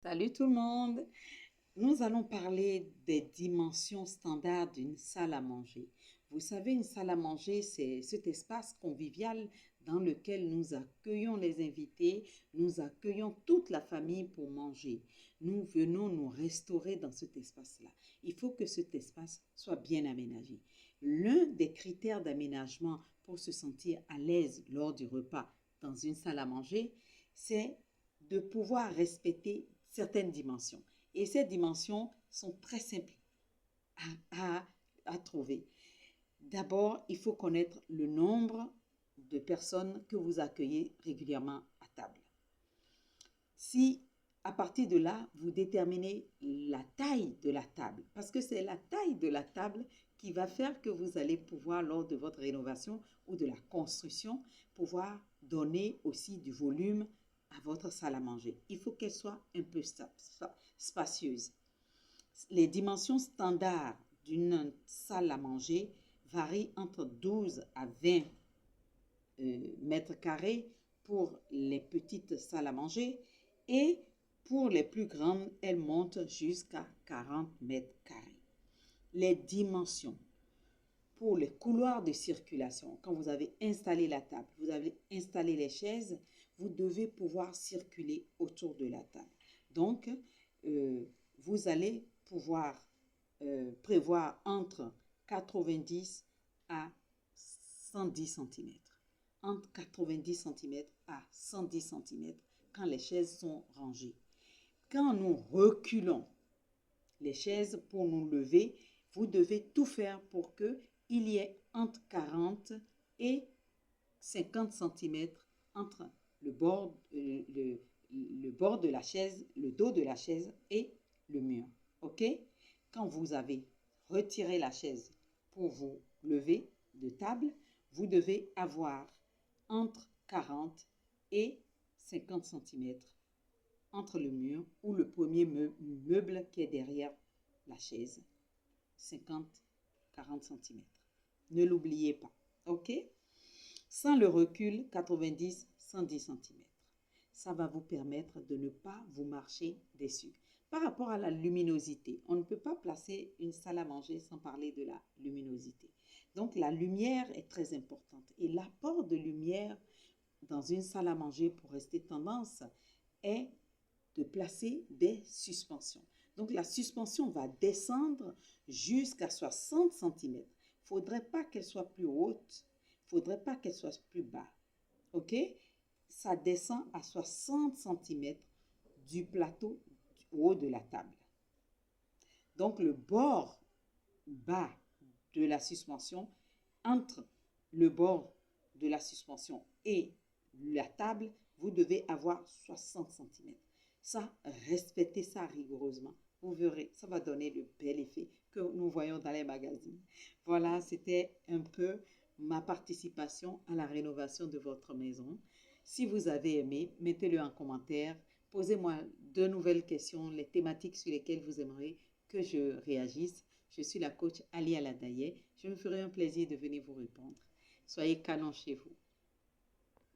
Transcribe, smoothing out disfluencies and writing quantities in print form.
Salut tout le monde. Nous allons parler des dimensions standards d'une salle à manger. Vous savez, une salle à manger, c'est cet espace convivial dans lequel nous accueillons les invités, nous accueillons toute la famille pour manger. Nous venons nous restaurer dans cet espace-là. Il faut que cet espace soit bien aménagé. L'un des critères d'aménagement pour se sentir à l'aise lors du repas dans une salle à manger, c'est de pouvoir respecter certaines dimensions. Et ces dimensions sont très simples à trouver. D'abord, il faut connaître le nombre de personnes que vous accueillez régulièrement à table. Si à partir de là, vous déterminez la taille de la table, parce que c'est la taille de la table qui va faire que vous allez pouvoir, lors de votre rénovation ou de la construction, pouvoir donner aussi du volume à votre salle à manger. Il faut qu'elle soit un peu spacieuse. Les dimensions standards d'une salle à manger varient entre 12 à 20 mètres carrés pour les petites salles à manger et pour les plus grandes, elles montent jusqu'à 40 mètres carrés. Les dimensions pour les couloirs de circulation, quand vous avez installé la table, vous avez installé les chaises, vous devez pouvoir circuler autour de la table. Donc, vous allez pouvoir prévoir entre 90 à 110 cm. Entre 90 cm à 110 cm quand les chaises sont rangées. Quand nous reculons les chaises pour nous lever, vous devez tout faire pour qu'il y ait entre 40 et 50 cm entre le bord de la chaise, le dos de la chaise et le mur. OK? Quand vous avez retiré la chaise pour vous lever de table, vous devez avoir entre 40 et 50 cm entre le mur ou le premier meuble qui est derrière la chaise. 50-40 cm. Ne l'oubliez pas. OK? Sans le recul, 90-110 cm. Ça va vous permettre de ne pas vous marcher dessus. Par rapport à la luminosité, on ne peut pas placer une salle à manger sans parler de la luminosité. Donc, la lumière est très importante. Et l'apport de lumière dans une salle à manger pour rester tendance est de placer des suspensions. Donc, la suspension va descendre jusqu'à 60 cm. Il ne faudrait pas qu'elle soit plus haute. Il ne faudrait pas qu'elle soit plus bas. OK? Ça descend à 60 cm du plateau au haut de la table. Donc, le bord bas de la suspension, entre le bord de la suspension et la table, vous devez avoir 60 cm. Ça, respectez ça rigoureusement. Vous verrez, ça va donner le bel effet que nous voyons dans les magazines. Voilà, c'était un peu ma participation à la rénovation de votre maison. Si vous avez aimé, mettez-le en commentaire. Posez-moi de nouvelles questions, les thématiques sur lesquelles vous aimeriez que je réagisse. Je suis la coach Ali Aladaye. Je me ferai un plaisir de venir vous répondre. Soyez canon chez vous.